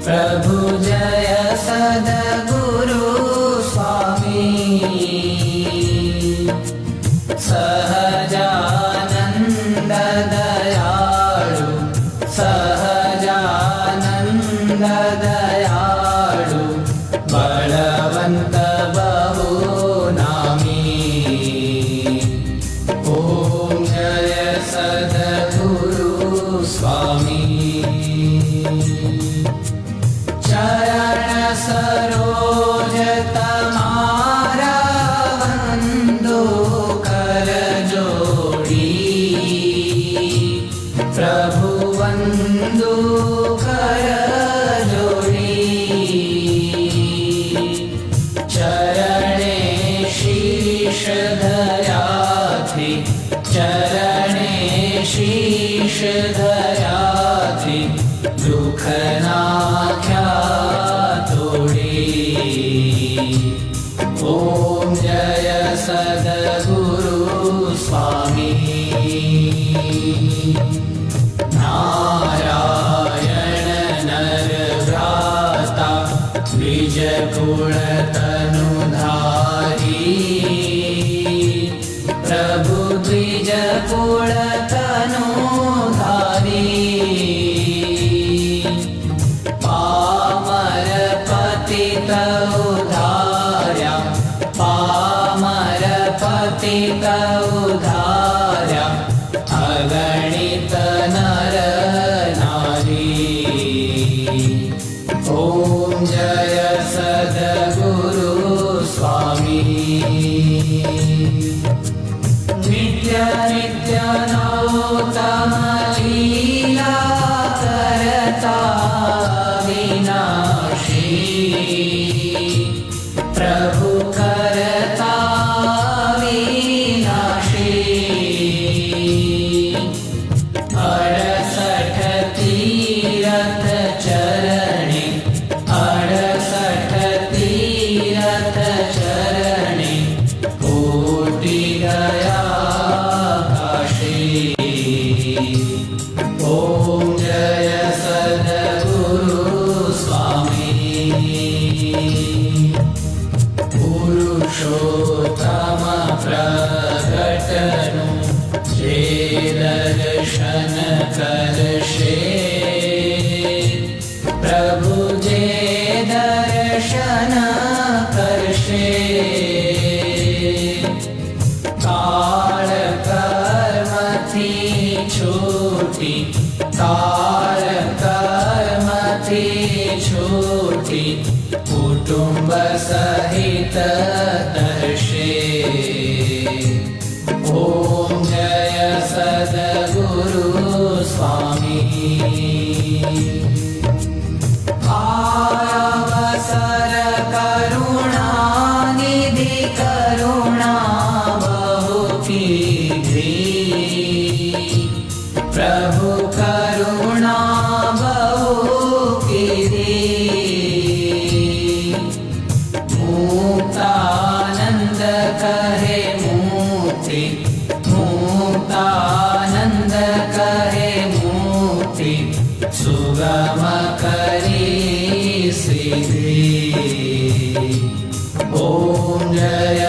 प्रभु जय सद्गुरु स्वामी सहजानंद दयाळु सहजानंद दयाळु बलवंत बहु नामी ओम जय सद्गुरु स्वामी चरण सरोज तमारा वंदो कर जोड़ी प्रभु वंदो कर जोड़ी चरणे शीश धरा थी चरणे शीश धरा थी दुख नाख्या तोड़ी ओम जय सद्गुरु स्वामी नारायण नर भ्राता द्विज कुल तनुधारी प्रभु द्विज कुल तनुधारी पामर पतित उधार्या पामर पतित उधार्या अगणित नर नारी ओम जय सद्गुरु स्वामी नित्य नित्य नौतम लीला करता विनाशी प्रभु करता विनाशी 68 तीरथ चरणे 68 तीरथ चरणे कोटि गया काशी ओम जय सद्गुरु स्वामी पुरुषोत्तम प्रगटनु जे दर्शन करशे प्रभु जे दर्शन करशे काल कर्म थी छूटी काल कर्म थी छूटी कुटुंब सहित दर्शे ओम जय सद्गुरु स्वामी अवसर करुणा निधि करुणा बहु कीधी प्रभु करुणा बहु कीधी मुक्तानंद कहे मुक्ति मुक्तानंद कहे मुक्ति सुगम करी सिद्धि ओम जय